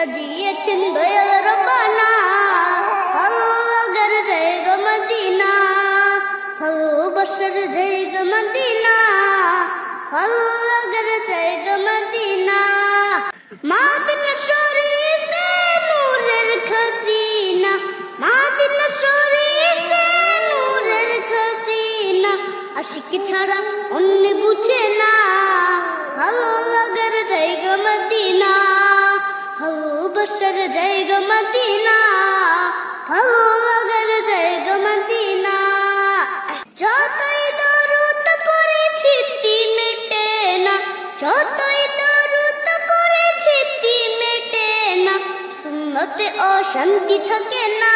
সাজিয়েছেন দয়াল রব্বানা, ভালোলাগার জায়গা মদিনা, ভালোবাসার জায়গা মদিনা, ভালোলাগার জায়গা মদিনা। মদিনা শরীফে নূরের খাজিনা, মদিনা শরীফে নূরের খাজিনা, আশিক ছাড়া অন্য বুঝে না ভালোলাগার জায়গা মদিনা, ভালোবাসার জায়গা মদিনা, ভালোলাগার জায়গা মদিনা। যতই দরুদ পড়ে তৃপ্তি মেটে না, যতই দরুদ পড়ে তৃপ্তি মেটে না, সুন্নতে অশান্তি থাকে না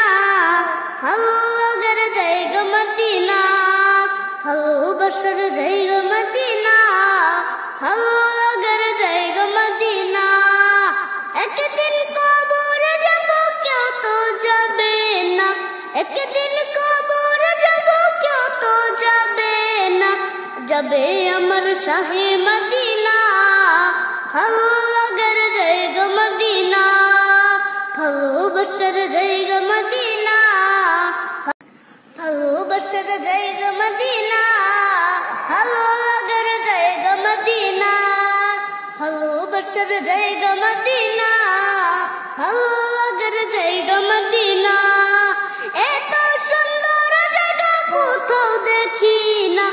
ভালোলাগার জায়গা মদিনা, ভালোবাসার জায়গা মদিনা, ভালোলাগার জায়গা মদিনা। একদিন কবরে যাব কেউ তো যাবে না, একদিন কবরে যাব কেউ তো যাবে না, যাবে আমার শাহে মদিনা, ভালোলাগার জায়গা মদিনা, ভালোবাসার জায়গা মদিনা, ভালোবাসার জায়গা মদিনা, ভালোলাগার জায়গা মদিনা, ভালোবাসার জায়গা মদিনা, ভালোলাগার জায়গা মদিনা। এত সুন্দর জায়গা কোথাও দেখি না,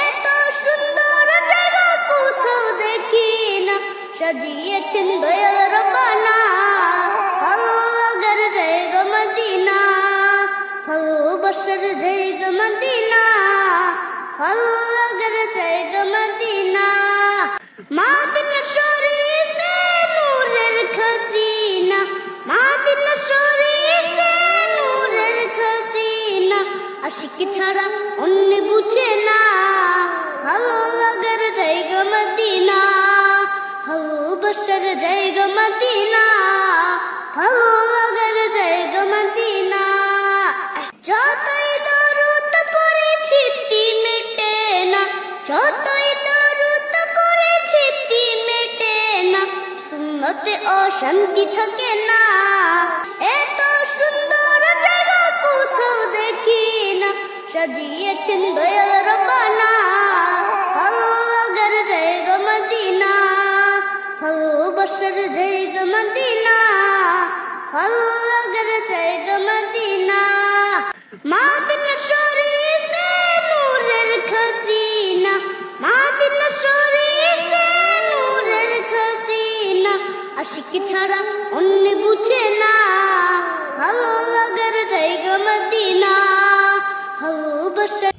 এত সুন্দর জায়গা কোথাও দেখি না, সাজিয়েছেন দয়াল রব্বানা, ভালোলাগার জায়গা মদিনা, ভালোবাসার জায়গা মদিনা, ভালোলাগার জায়গা মদিনা। মদিনা শরীফে নূরের খাজিনা, মদিনা শরীফে নূরের খাজিনা, আশিক ছাড়া অন্য বুঝে না ভালোলাগার জায়গা মদিনা, ভালোবাসার জায়গা মদিনা, ভালোলাগার জায়গা মদিনা। যতই দরুদ পড়ে তৃপ্তি মেটে না, যতই দরুদ পড়ে তৃপ্তি মেটে না, সুন্নতে অশান্তি থাকে না। এত সুন্দর জায়গা কোথাও দেখি না, সাজিয়েছেন দয়াল রব্বানা, ভালোলাগার জায়গা মদিনা, ভালোবাসার জায়গা মদিনা, ভালোলাগার জায়গা মদিনা। মদিনা শরীফে নূরের খাজিনা, মদিনা শরীফে নূরের খাজিনা, আশিক ছাড়া অন্য বুঝে না ভালোলাগার জায়গা মদিনা, ভালোবাসা